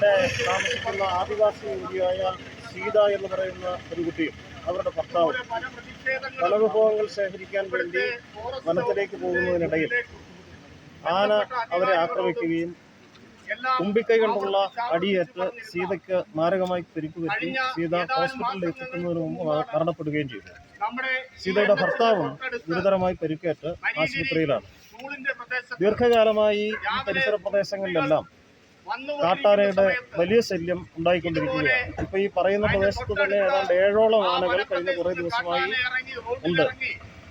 ഇവിടെ താമസിക്കുന്ന ആദിവാസി യുവതിയായ സീത എന്ന് പറയുന്ന ഒരു കുട്ടിയും അവരുടെ ഭർത്താവും വനവിഭവങ്ങൾ ശേഖരിക്കാൻ വേണ്ടി വനത്തിലേക്ക് പോകുന്നതിനിടയിൽ ആന അവരെ ആക്രമിക്കുകയും തുമ്പിക്കൈ കൊണ്ടുള്ള അടിയേറ്റ് സീതയ്ക്ക് മാരകമായി പരിക്ക് പറ്റി സീത ഹോസ്പിറ്റലിൽ എത്തിക്കുന്നതിന് മുമ്പ് മരണപ്പെടുകയും ചെയ്തു. സീതയുടെ ഭർത്താവും ഗുരുതരമായി പരിക്കേറ്റ് ആശുപത്രിയിലാണ്. ദീർഘകാലമായി ഈ പരിസര പ്രദേശങ്ങളിലെല്ലാം കാട്ടാനയുടെ വലിയ ശല്യം ഉണ്ടായിക്കൊണ്ടിരിക്കുകയാണ്. ഇപ്പൊ ഈ പറയുന്ന പ്രദേശത്ത് തന്നെ ഏതാണ്ട് 7ഓളം ആനകൾ കഴിഞ്ഞ കുറേ ദിവസമായി ഉണ്ട്.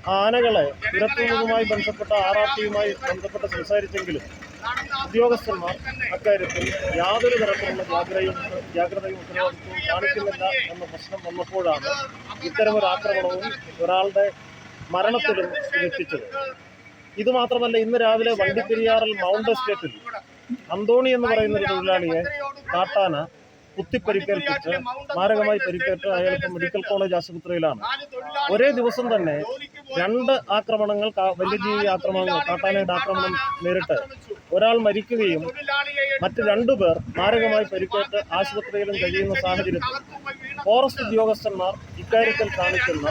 ആ ആനകളെ തുരത്തുന്നതുമായി ബന്ധപ്പെട്ട RRTയുമായി ബന്ധപ്പെട്ട് സംസാരിച്ചെങ്കിലും ഉദ്യോഗസ്ഥന്മാർ അക്കാര്യത്തിൽ യാതൊരു തരത്തിലുള്ള ജാഗ്രതയും ഉത്തരവാദിത്വവും കാണിക്കുന്നില്ല എന്ന പ്രശ്നം വന്നപ്പോഴാണ് ഇത്തരമൊരു ആക്രമണവും ഒരാളുടെ മരണത്തിലും എത്തിച്ചത്. ഇതുമാത്രമല്ല, ഇന്ന് രാവിലെ വണ്ടിപ്പെരിയാറിൽ മൗണ്ട് എസ്റ്റേറ്റിൽ അന്തോണി എന്ന് പറയുന്ന ഒരു തൊഴിലാളിയെ കാട്ടാന കുത്തിപ്പരിക്കേൽപ്പിച്ച് മാരകമായി പരിക്കേറ്റ് അയാൾക്ക് മെഡിക്കൽ കോളേജ് ആശുപത്രിയിലാണ്. ഒരേ ദിവസം തന്നെ 2 ആക്രമണങ്ങൾ, വന്യജീവി ആക്രമണങ്ങൾ, കാട്ടാനയുടെ ആക്രമണം നേരിട്ട് ഒരാൾ മരിക്കുകയും മറ്റ് 2 പേർ മാരകമായി പരിക്കേറ്റ് ആശുപത്രിയിലും കഴിയുന്ന സാഹചര്യത്തിൽ ഫോറസ്റ്റ് ഉദ്യോഗസ്ഥന്മാർ ഇക്കാര്യത്തിൽ കാണിക്കുന്ന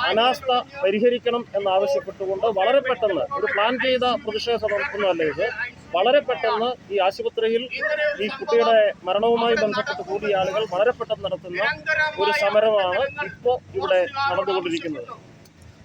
അനാസ്ഥ പരിഹരിക്കണം എന്നാവശ്യപ്പെട്ടുകൊണ്ട് വളരെ പെട്ടെന്ന്, ഒരു പ്ലാൻ ചെയ്ത പ്രതിഷേധ നടത്തുന്നതല്ല ഇത്, വളരെ പെട്ടെന്ന് ഈ ആശുപത്രിയിൽ ഈ കുട്ടിയുടെ മരണവുമായി ബന്ധപ്പെട്ട് കൂടിയ ആളുകൾ വളരെ പെട്ടെന്ന് നടത്തുന്ന ഒരു സമരമാണ് ഇപ്പോൾ ഇവിടെ നടന്നുകൊണ്ടിരിക്കുന്നത്.